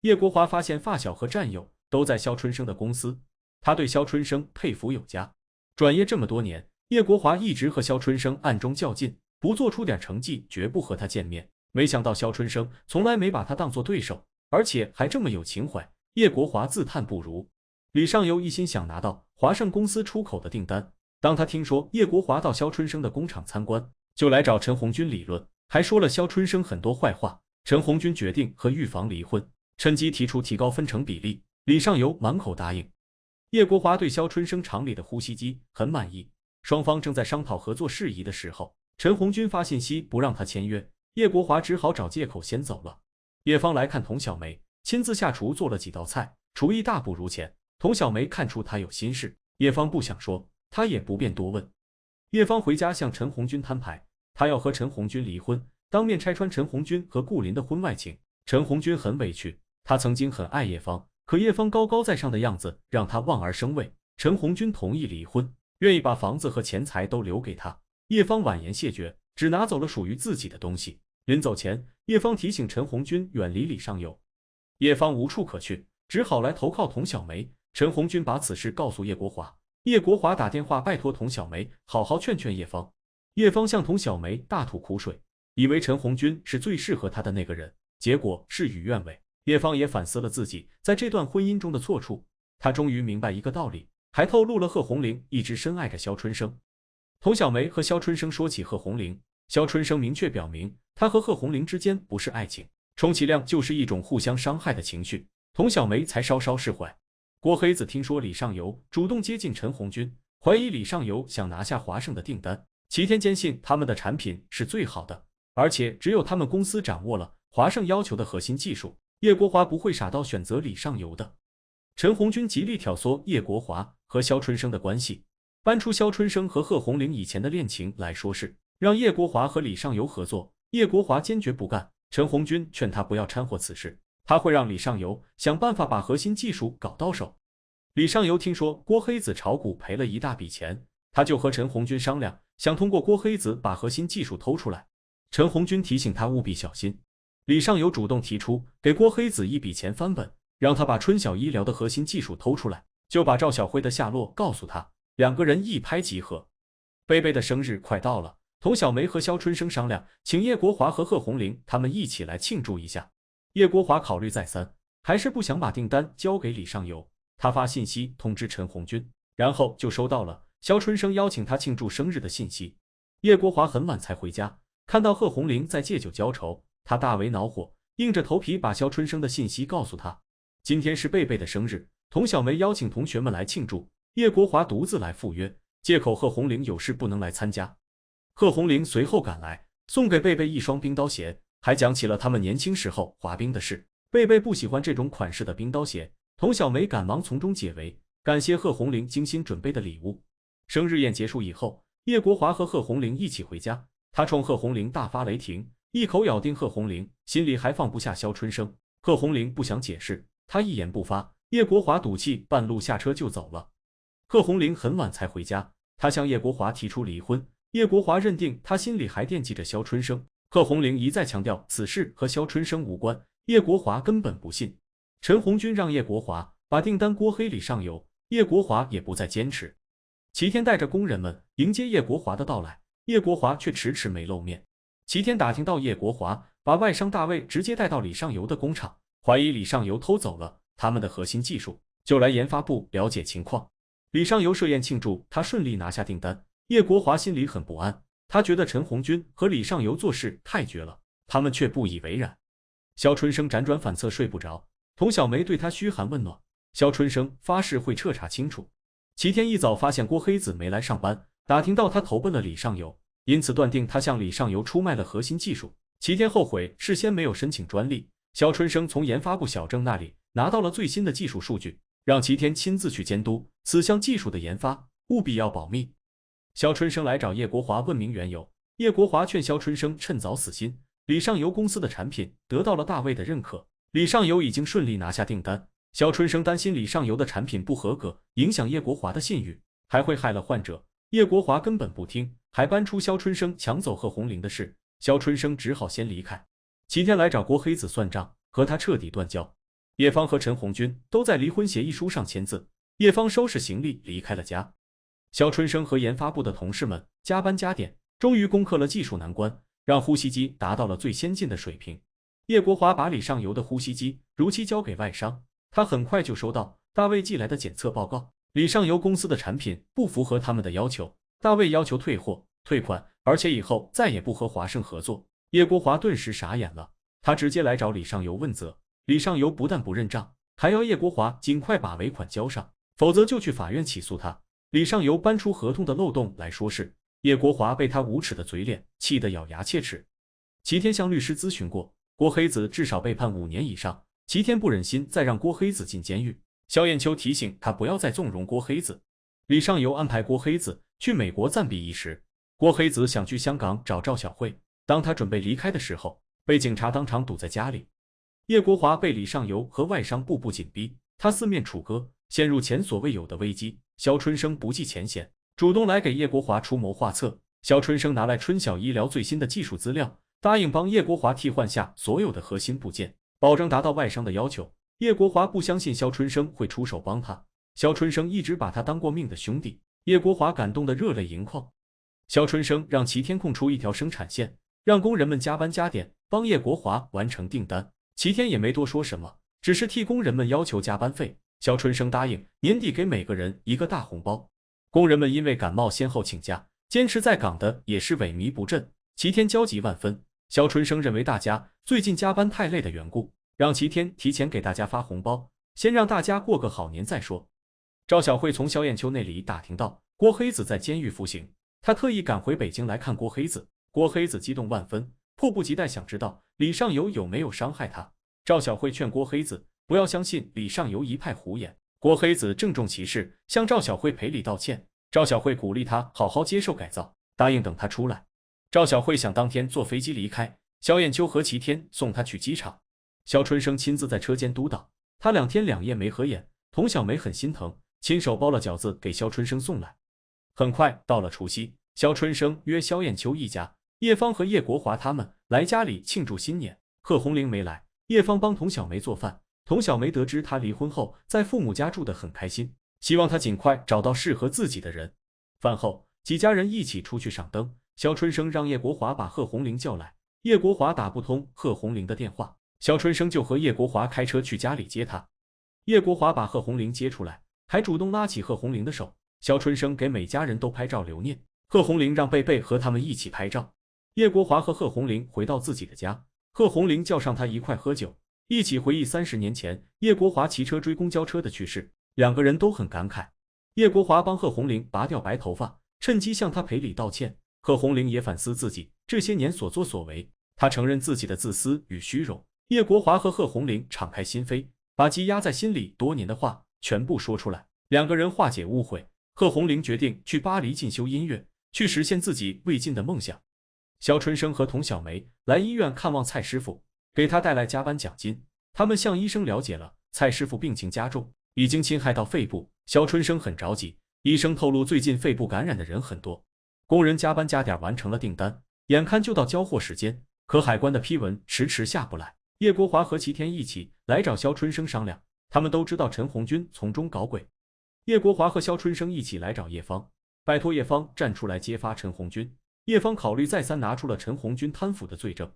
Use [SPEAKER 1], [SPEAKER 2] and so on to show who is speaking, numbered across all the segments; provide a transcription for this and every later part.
[SPEAKER 1] 叶国华发现发小和战友都在肖春生的公司，他对肖春生佩服有加。转业这么多年，叶国华一直和肖春生暗中较劲，不做出点成绩绝不和他见面。没想到肖春生从来没把他当作对手，而且还这么有情怀。叶国华自叹不如。李尚游一心想拿到华盛公司出口的订单，当他听说叶国华到肖春生的工厂参观，就来找陈红军理论，还说了肖春生很多坏话。陈红军决定和玉房离婚，趁机提出提高分成比例。李尚游满口答应。叶国华对肖春生厂里的呼吸机很满意，双方正在商讨合作事宜的时候，陈红军发信息不让他签约，叶国华只好找借口先走了。叶芳来看童小梅，亲自下厨做了几道菜，厨艺大不如前。童小梅看出他有心事，叶芳不想说，他也不便多问。叶芳回家向陈红军摊牌，他要和陈红军离婚，当面拆穿陈红军和顾林的婚外情。陈红军很委屈，他曾经很爱叶芳，可叶芳高高在上的样子让他望而生畏。陈红军同意离婚，愿意把房子和钱财都留给他。叶芳婉言谢绝，只拿走了属于自己的东西。临走前，叶芳提醒陈红军远离李尚游。叶芳无处可去，只好来投靠童小梅。陈红军把此事告诉叶国华，叶国华打电话拜托童小梅好好劝劝叶芳。叶芳向童小梅大吐苦水，以为陈红军是最适合他的那个人，结果事与愿违。叶芳也反思了自己在这段婚姻中的错处，她终于明白一个道理，还透露了贺红玲一直深爱着肖春生。童小梅和肖春生说起贺红玲，肖春生明确表明他和贺红玲之间不是爱情，充其量就是一种互相伤害的情绪，童小梅才稍稍释怀。郭黑子听说李尚游主动接近陈红军，怀疑李尚游想拿下华盛的订单，齐天坚信他们的产品是最好的，而且只有他们公司掌握了华盛要求的核心技术，叶国华不会傻到选择李尚游的。陈红军极力挑唆叶国华和肖春生的关系，搬出肖春生和贺红玲以前的恋情来说事，让叶国华和李尚游合作。叶国华坚决不干，陈红军劝他不要掺和此事，他会让李尚游想办法把核心技术搞到手。李尚游听说郭黑子炒股赔了一大笔钱，他就和陈红军商量，想通过郭黑子把核心技术偷出来。陈红军提醒他务必小心。李尚游主动提出给郭黑子一笔钱翻本，让他把春晓医疗的核心技术偷出来，就把赵小辉的下落告诉他，两个人一拍即合。贝贝的生日快到了，童小梅和肖春生商量，请叶国华和贺红玲他们一起来庆祝一下。叶国华考虑再三，还是不想把订单交给李尚游，他发信息通知陈红军，然后就收到了肖春生邀请他庆祝生日的信息。叶国华很晚才回家，看到贺红玲在借酒浇愁，他大为恼火，硬着头皮把肖春生的信息告诉他。今天是贝贝的生日，童小梅邀请同学们来庆祝，叶国华独自来赴约，借口贺红玲有事不能来参加。贺红玲随后赶来，送给贝贝一双冰刀鞋，还讲起了他们年轻时候滑冰的事。贝贝不喜欢这种款式的冰刀鞋，童小梅赶忙从中解围，感谢贺红玲精心准备的礼物。生日宴结束以后，叶国华和贺红玲一起回家，他冲贺红玲大发雷霆，一口咬定贺红玲，心里还放不下肖春生。贺红玲不想解释，他一言不发，叶国华赌气半路下车就走了。贺红玲很晚才回家，他向叶国华提出离婚，叶国华认定他心里还惦记着肖春生。贺红玲一再强调此事和肖春生无关，叶国华根本不信。陈红军让叶国华把订单锅黑李尚游，叶国华也不再坚持。齐天带着工人们迎接叶国华的到来，叶国华却迟迟没露面。齐天打听到叶国华把外商大卫直接带到李尚游的工厂，怀疑李尚游偷走了他们的核心技术，就来研发部了解情况。李尚游设宴庆祝他顺利拿下订单，叶国华心里很不安，他觉得陈红军和李尚游做事太绝了，他们却不以为然。肖春生辗转反侧睡不着，童小梅对他嘘寒问暖，肖春生发誓会彻查清楚。齐天一早发现郭黑子没来上班，打听到他投奔了李尚游，因此断定他向李尚游出卖了核心技术。齐天后悔事先没有申请专利，肖春生从研发部小郑那里拿到了最新的技术数据，让齐天亲自去监督此项技术的研发，务必要保密。肖春生来找叶国华问明缘由，叶国华劝肖春生趁早死心。李尚游公司的产品得到了大卫的认可，李尚游已经顺利拿下订单。肖春生担心李尚游的产品不合格，影响叶国华的信誉，还会害了患者。叶国华根本不听，还搬出肖春生抢走贺红玲的事，肖春生只好先离开。齐天来找郭黑子算账，和他彻底断交。叶芳和陈红军都在离婚协议书上签字。叶芳收拾行李离开了家。肖春生和研发部的同事们加班加点，终于攻克了技术难关，让呼吸机达到了最先进的水平。叶国华把李尚游的呼吸机如期交给外商，他很快就收到大卫寄来的检测报告，李尚游公司的产品不符合他们的要求，大卫要求退货、退款，而且以后再也不和华盛合作。叶国华顿时傻眼了，他直接来找李尚游问责。李尚游不但不认账，还要叶国华尽快把尾款交上，否则就去法院起诉他。李尚游搬出合同的漏洞来说事，叶国华被他无耻的嘴脸气得咬牙切齿。齐天向律师咨询过，郭黑子至少被判5年以上，齐天不忍心再让郭黑子进监狱。萧艳秋提醒他不要再纵容郭黑子。李尚游安排郭黑子去美国暂避一时，郭黑子想去香港找赵小慧，当他准备离开的时候，被警察当场堵在家里。叶国华被李尚游和外商步步紧逼，他四面楚歌，陷入前所未有的危机。肖春生不计前嫌，主动来给叶国华出谋划策。肖春生拿来春晓医疗最新的技术资料，答应帮叶国华替换下所有的核心部件，保证达到外商的要求。叶国华不相信肖春生会出手帮他，肖春生一直把他当过命的兄弟，叶国华感动得热泪盈眶。肖春生让齐天空出一条生产线，让工人们加班加点帮叶国华完成订单。齐天也没多说什么，只是替工人们要求加班费。肖春生答应年底给每个人一个大红包。工人们因为感冒先后请假，坚持在岗的也是萎靡不振。齐天焦急万分，肖春生认为大家最近加班太累的缘故，让齐天提前给大家发红包，先让大家过个好年再说。赵小慧从萧艳秋那里打听到郭黑子在监狱服刑，她特意赶回北京来看郭黑子。郭黑子激动万分，迫不及待想知道李尚游有没有伤害他。赵小慧劝郭黑子不要相信李尚游一派胡言。郭黑子郑重其事向赵小慧赔礼道歉。赵小慧鼓励他好好接受改造，答应等他出来。赵小慧想当天坐飞机离开，萧艳秋和齐天送他去机场。肖春生亲自在车间督导，他2天2夜没合眼。童小梅很心疼，亲手包了饺子给肖春生送来。很快到了除夕，肖春生约萧艳秋一家、叶芳和叶国华他们来家里庆祝新年。贺红玲没来，叶芳帮童小梅做饭。童小梅得知她离婚后在父母家住得很开心，希望她尽快找到适合自己的人。饭后，几家人一起出去赏灯。肖春生让叶国华把贺红玲叫来，叶国华打不通贺红玲的电话，肖春生就和叶国华开车去家里接她。叶国华把贺红玲接出来，还主动拉起贺红玲的手。肖春生给每家人都拍照留念，贺红玲让贝贝和他们一起拍照。叶国华和贺红玲回到自己的家，贺红玲叫上他一块喝酒，一起回忆30年前叶国华骑车追公交车的趣事，两个人都很感慨。叶国华帮贺红玲拔掉白头发，趁机向她赔礼道歉。贺红玲也反思自己这些年所作所为，她承认自己的自私与虚荣。叶国华和贺红玲敞开心扉，把积压在心里多年的话全部说出来，两个人化解误会。贺红玲决定去巴黎进修音乐，去实现自己未尽的梦想。肖春生和童小梅来医院看望蔡师傅，给他带来加班奖金。他们向医生了解了蔡师傅病情加重，已经侵害到肺部。肖春生很着急，医生透露最近肺部感染的人很多。工人加班加点完成了订单，眼看就到交货时间，可海关的批文迟迟下不来。叶国华和齐天一起来找肖春生商量，他们都知道陈红军从中搞鬼。叶国华和肖春生一起来找叶芳，拜托叶芳站出来揭发陈红军。叶芳考虑再三，拿出了陈红军贪腐的罪证。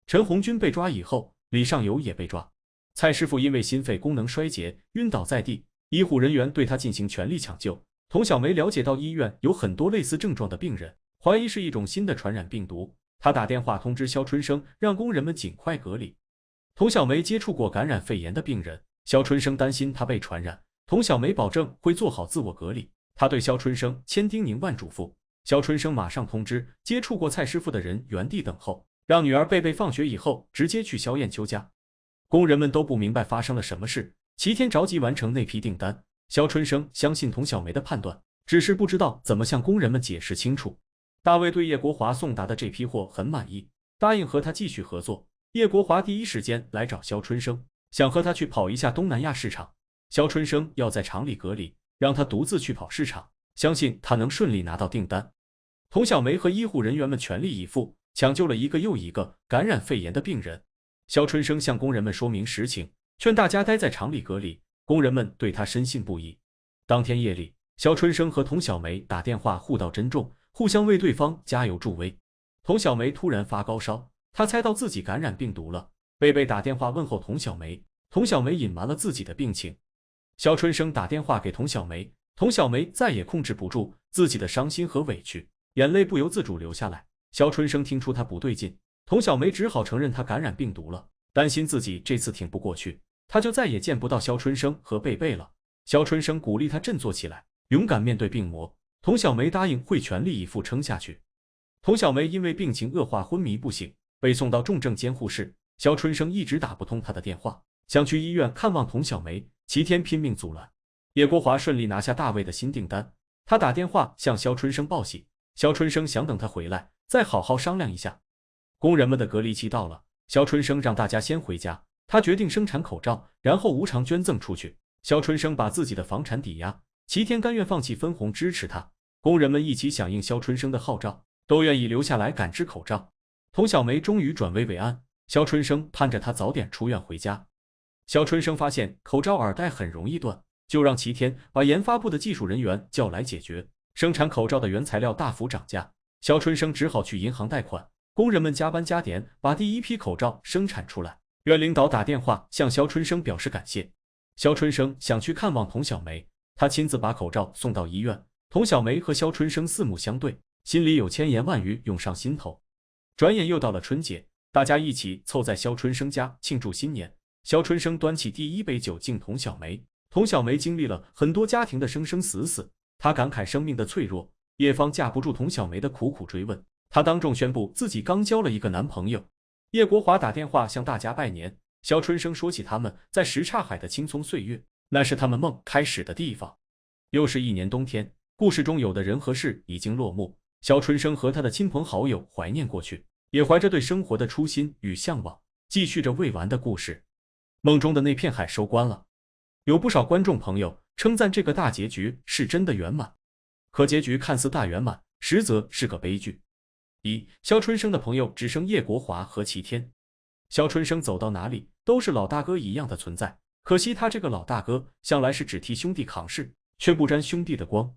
[SPEAKER 1] 陈红军被抓以后，李尚游也被抓。蔡师傅因为心肺功能衰竭晕倒在地，医护人员对他进行全力抢救。童小梅了解到医院有很多类似症状的病人，怀疑是一种新的传染病毒，她打电话通知肖春生，让工人们尽快隔离。童小梅接触过感染肺炎的病人，肖春生担心他被传染，童小梅保证会做好自我隔离。他对肖春生千叮咛万嘱咐，肖春生马上通知接触过蔡师傅的人原地等候，让女儿贝贝放学以后直接去萧艳秋家。工人们都不明白发生了什么事，齐天着急完成那批订单。肖春生相信童小梅的判断，只是不知道怎么向工人们解释清楚。大卫对叶国华送达的这批货很满意，答应和他继续合作。叶国华第一时间来找肖春生，想和他去跑一下东南亚市场。肖春生要在厂里隔离，让他独自去跑市场，相信他能顺利拿到订单。童小梅和医护人员们全力以赴，抢救了一个又一个感染肺炎的病人。肖春生向工人们说明实情，劝大家待在厂里隔离。工人们对他深信不疑。当天夜里，肖春生和童小梅打电话互道珍重，互相为对方加油助威。童小梅突然发高烧，她猜到自己感染病毒了。贝贝打电话问候童小梅，童小梅隐瞒了自己的病情。肖春生打电话给童小梅，童小梅再也控制不住自己的伤心和委屈，眼泪不由自主流下来。肖春生听出他不对劲，童小梅只好承认他感染病毒了，担心自己这次挺不过去，他就再也见不到肖春生和贝贝了。肖春生鼓励他振作起来，勇敢面对病魔。童小梅答应会全力以赴撑下去。童小梅因为病情恶化昏迷不醒，被送到重症监护室。肖春生一直打不通他的电话，想去医院看望童小梅，齐天拼命阻拦。叶国华顺利拿下大卫的新订单，他打电话向肖春生报喜。肖春生想等他回来再好好商量一下。工人们的隔离期到了，肖春生让大家先回家，他决定生产口罩，然后无偿捐赠出去。肖春生把自己的房产抵押，齐天甘愿放弃分红支持他。工人们一起响应肖春生的号召，都愿意留下来赶制口罩。童小梅终于转危为安，肖春生盼着她早点出院回家。肖春生发现口罩耳带很容易断，就让齐天把研发部的技术人员叫来解决。生产口罩的原材料大幅涨价，肖春生只好去银行贷款。工人们加班加点把第一批口罩生产出来。院领导打电话向肖春生表示感谢。肖春生想去看望童小梅，他亲自把口罩送到医院。童小梅和肖春生四目相对，心里有千言万语涌上心头。转眼又到了春节，大家一起凑在肖春生家庆祝新年。肖春生端起第一杯酒敬童小梅。童小梅经历了很多家庭的生生死死，她感慨生命的脆弱。叶芳架不住童小梅的苦苦追问，她当众宣布自己刚交了一个男朋友。叶国华打电话向大家拜年。肖春生说起他们在什刹海的青葱岁月，那是他们梦开始的地方。又是一年冬天，故事中有的人和事已经落幕。肖春生和他的亲朋好友怀念过去，也怀着对生活的初心与向往，继续着未完的故事。梦中的那片海收官了，有不少观众朋友称赞这个大结局是真的圆满。可结局看似大圆满，实则是个悲剧。肖春生的朋友只剩叶国华和齐天。肖春生走到哪里都是老大哥一样的存在，可惜他这个老大哥向来是只替兄弟扛事，却不沾兄弟的光。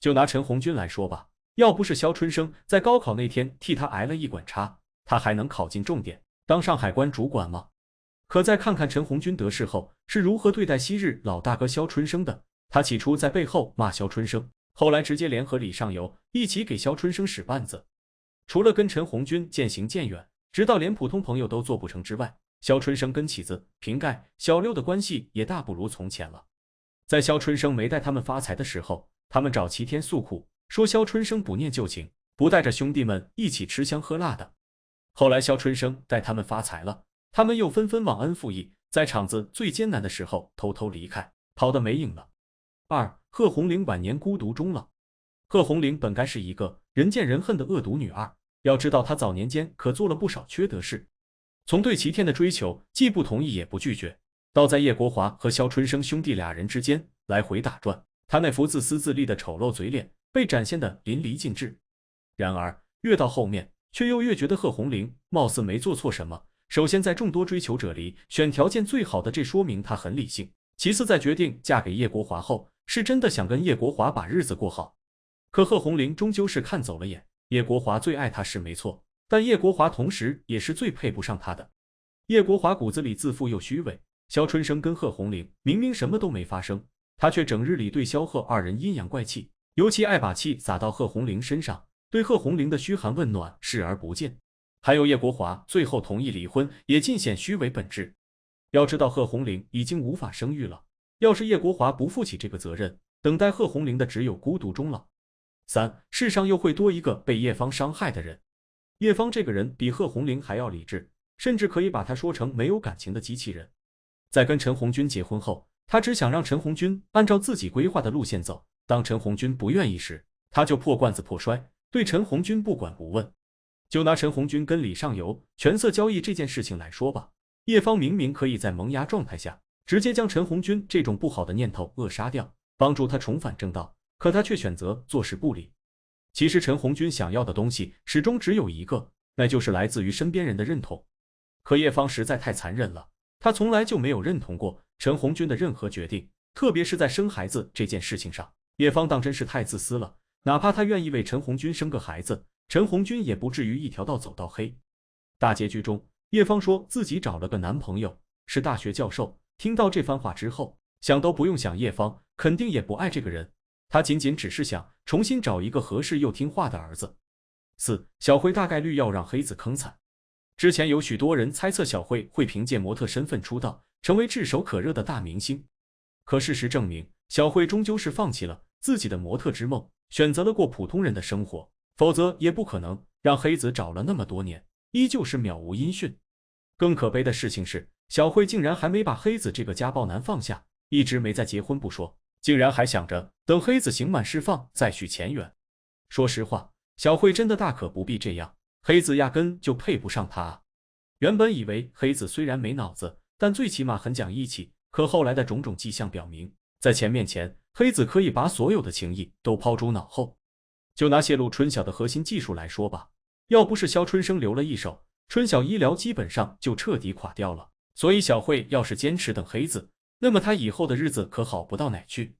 [SPEAKER 1] 就拿陈红军来说吧，要不是肖春生在高考那天替他挨了一管叉，他还能考进重点当上海关主管吗？可再看看陈红军得势后是如何对待昔日老大哥肖春生的。他起初在背后骂肖春生，后来直接联合李上游一起给肖春生使绊子。除了跟陈红军渐行渐远，直到连普通朋友都做不成之外，肖春生跟起子、瓶盖、小六的关系也大不如从前了。在肖春生没带他们发财的时候，他们找齐天诉苦，说肖春生不念旧情，不带着兄弟们一起吃香喝辣的。后来肖春生带他们发财了，他们又纷纷忘恩负义，在厂子最艰难的时候偷偷离开，跑得没影了。贺红玲晚年孤独终老。贺红玲本该是一个人见人恨的恶毒女二，要知道她早年间可做了不少缺德事，从对齐天的追求既不同意也不拒绝，到在叶国华和肖春生兄弟俩人之间来回打转，他那副自私自利的丑陋嘴脸被展现得淋漓尽致。然而越到后面，却又越觉得贺红玲貌似没做错什么。首先在众多追求者里选条件最好的，这说明她很理性。其次在决定嫁给叶国华后，是真的想跟叶国华把日子过好。可贺红玲终究是看走了眼，叶国华最爱她是没错，但叶国华同时也是最配不上她的。叶国华骨子里自负又虚伪，肖春生跟贺红玲明明什么都没发生，他却整日里对肖贺二人阴阳怪气，尤其爱把气撒到贺红玲身上，对贺红玲的嘘寒问暖视而不见。还有叶国华最后同意离婚，也尽显虚伪本质。要知道贺红玲已经无法生育了，要是叶国华不负起这个责任，等待贺红玲的只有孤独终老。世上又会多一个被叶芳伤害的人。叶芳这个人比贺红玲还要理智，甚至可以把她说成没有感情的机器人。在跟陈红军结婚后，他只想让陈红军按照自己规划的路线走，当陈红军不愿意时，他就破罐子破摔，对陈红军不管不问。就拿陈红军跟李上游权色交易这件事情来说吧，叶芳明明可以在萌芽状态下直接将陈红军这种不好的念头扼杀掉，帮助他重返正道，可他却选择坐视不理。其实陈红军想要的东西始终只有一个，那就是来自于身边人的认同。可叶芳实在太残忍了，他从来就没有认同过陈红军的任何决定，特别是在生孩子这件事情上，叶芳当真是太自私了。哪怕他愿意为陈红军生个孩子，陈红军也不至于一条道走到黑。大结局中，叶芳说自己找了个男朋友，是大学教授。听到这番话之后，想都不用想，叶芳肯定也不爱这个人，她仅仅只是想重新找一个合适又听话的儿子。4. 小慧大概率要让黑子坑惨。之前有许多人猜测小慧会凭借模特身份出道，成为炙手可热的大明星。可事实证明，小慧终究是放弃了自己的模特之梦，选择了过普通人的生活，否则也不可能让黑子找了那么多年，依旧是渺无音讯。更可悲的事情是，小慧竟然还没把黑子这个家暴男放下，一直没再结婚不说，竟然还想着等黑子刑满释放再续前缘。说实话，小慧真的大可不必这样，黑子压根就配不上她啊。原本以为黑子虽然没脑子，但最起码很讲义气，可后来的种种迹象表明，在钱面前，黑子可以把所有的情谊都抛诸脑后。就拿泄露春晓的核心技术来说吧，要不是肖春生留了一手，春晓医疗基本上就彻底垮掉了。所以小慧要是坚持等黑子，那么她以后的日子可好不到哪去。